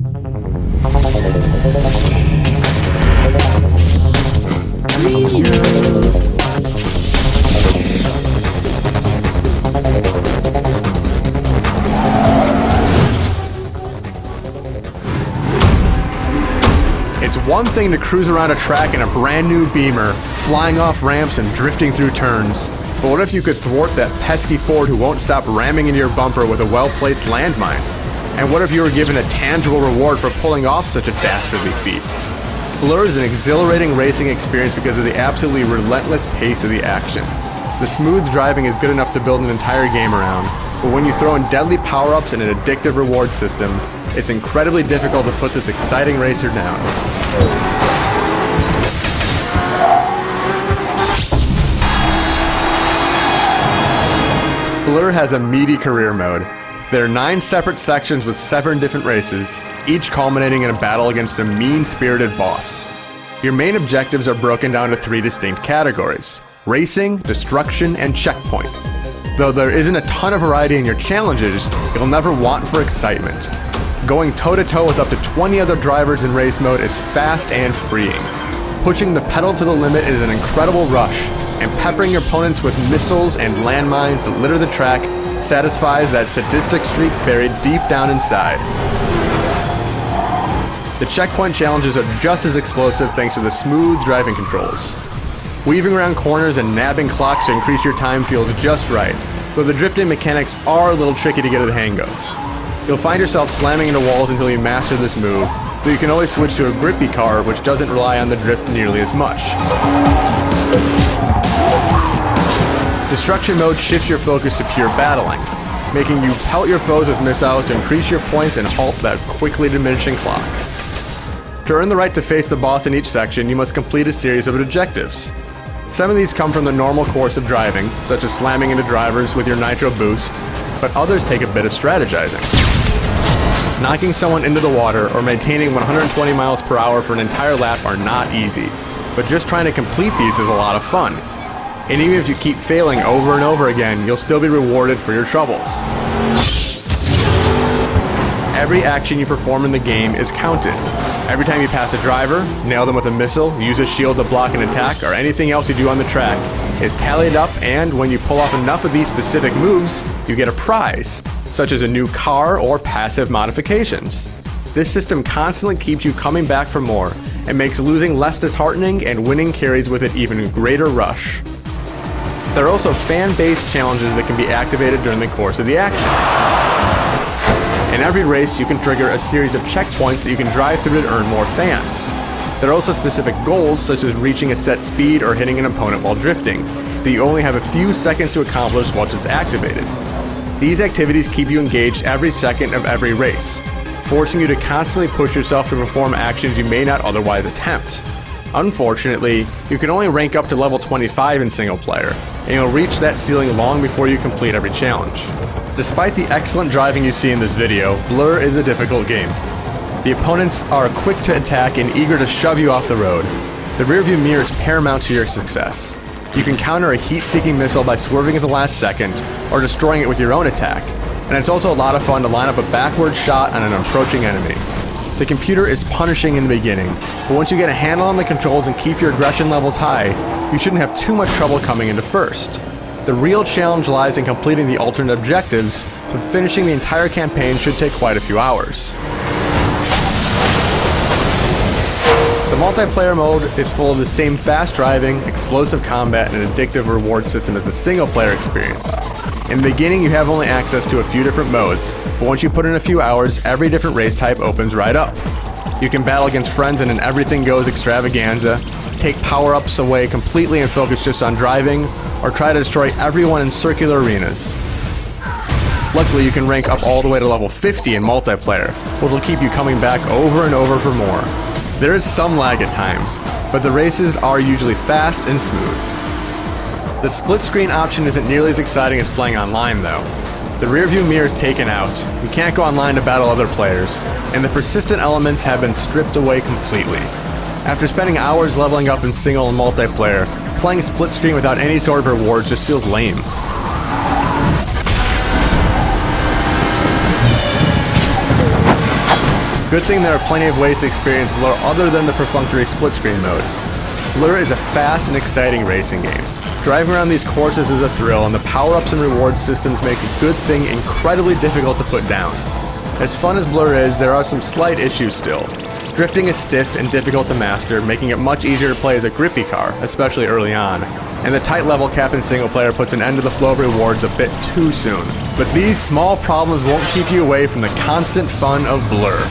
It's one thing to cruise around a track in a brand new Beamer, flying off ramps and drifting through turns. But what if you could thwart that pesky Ford who won't stop ramming into your bumper with a well-placed landmine? And what if you were given a tangible reward for pulling off such a dastardly feat? Blur is an exhilarating racing experience because of the absolutely relentless pace of the action. The smooth driving is good enough to build an entire game around, but when you throw in deadly power-ups and an addictive reward system, it's incredibly difficult to put this exciting racer down. Blur has a meaty career mode. There are 9 separate sections with 7 different races, each culminating in a battle against a mean-spirited boss. Your main objectives are broken down to 3 distinct categories: racing, destruction, and checkpoint. Though there isn't a ton of variety in your challenges, you'll never want for excitement. Going toe-to-toe with up to 20 other drivers in race mode is fast and freeing. Pushing the pedal to the limit is an incredible rush, and peppering your opponents with missiles and landmines that litter the track satisfies that sadistic streak buried deep down inside. The checkpoint challenges are just as explosive thanks to the smooth driving controls. Weaving around corners and nabbing clocks to increase your time feels just right, though the drifting mechanics are a little tricky to get the hang of. You'll find yourself slamming into walls until you master this move, though you can always switch to a grippy car which doesn't rely on the drift nearly as much. Destruction mode shifts your focus to pure battling, making you pelt your foes with missiles to increase your points and halt that quickly diminishing clock. To earn the right to face the boss in each section, you must complete a series of objectives. Some of these come from the normal course of driving, such as slamming into drivers with your nitro boost, but others take a bit of strategizing. Knocking someone into the water or maintaining 120 miles per hour for an entire lap are not easy, but just trying to complete these is a lot of fun. And even if you keep failing over and over again, you'll still be rewarded for your troubles. Every action you perform in the game is counted. Every time you pass a driver, nail them with a missile, use a shield to block an attack, or anything else you do on the track is tallied up, and when you pull off enough of these specific moves, you get a prize, such as a new car or passive modifications. This system constantly keeps you coming back for more, and makes losing less disheartening and winning carries with it even greater rush. There are also fan-based challenges that can be activated during the course of the action. In every race, you can trigger a series of checkpoints that you can drive through to earn more fans. There are also specific goals, such as reaching a set speed or hitting an opponent while drifting, that you only have a few seconds to accomplish once it's activated. These activities keep you engaged every second of every race, forcing you to constantly push yourself to perform actions you may not otherwise attempt. Unfortunately, you can only rank up to level 25 in single player, and you'll reach that ceiling long before you complete every challenge. Despite the excellent driving you see in this video, Blur is a difficult game. The opponents are quick to attack and eager to shove you off the road. The rearview mirror is paramount to your success. You can counter a heat-seeking missile by swerving at the last second, or destroying it with your own attack, and it's also a lot of fun to line up a backward shot on an approaching enemy. The computer is punishing in the beginning, but once you get a handle on the controls and keep your aggression levels high, you shouldn't have too much trouble coming into first. The real challenge lies in completing the alternate objectives, so finishing the entire campaign should take quite a few hours. The multiplayer mode is full of the same fast driving, explosive combat, and addictive reward system as the single player experience. In the beginning, you have only access to a few different modes, but once you put in a few hours, every different race type opens right up. You can battle against friends in an everything goes extravaganza, take power-ups away completely and focus just on driving, or try to destroy everyone in circular arenas. Luckily, you can rank up all the way to level 50 in multiplayer, which will keep you coming back over and over for more. There is some lag at times, but the races are usually fast and smooth. The split screen option isn't nearly as exciting as playing online though. The rearview mirror is taken out, you can't go online to battle other players, and the persistent elements have been stripped away completely. After spending hours leveling up in single and multiplayer, playing split screen without any sort of rewards just feels lame. Good thing there are plenty of ways to experience Blur other than the perfunctory split-screen mode. Blur is a fast and exciting racing game. Driving around these courses is a thrill, and the power-ups and reward systems make a good thing incredibly difficult to put down. As fun as Blur is, there are some slight issues still. Drifting is stiff and difficult to master, making it much easier to play as a grippy car, especially early on. And the tight level cap in single player puts an end to the flow of rewards a bit too soon. But these small problems won't keep you away from the constant fun of Blur.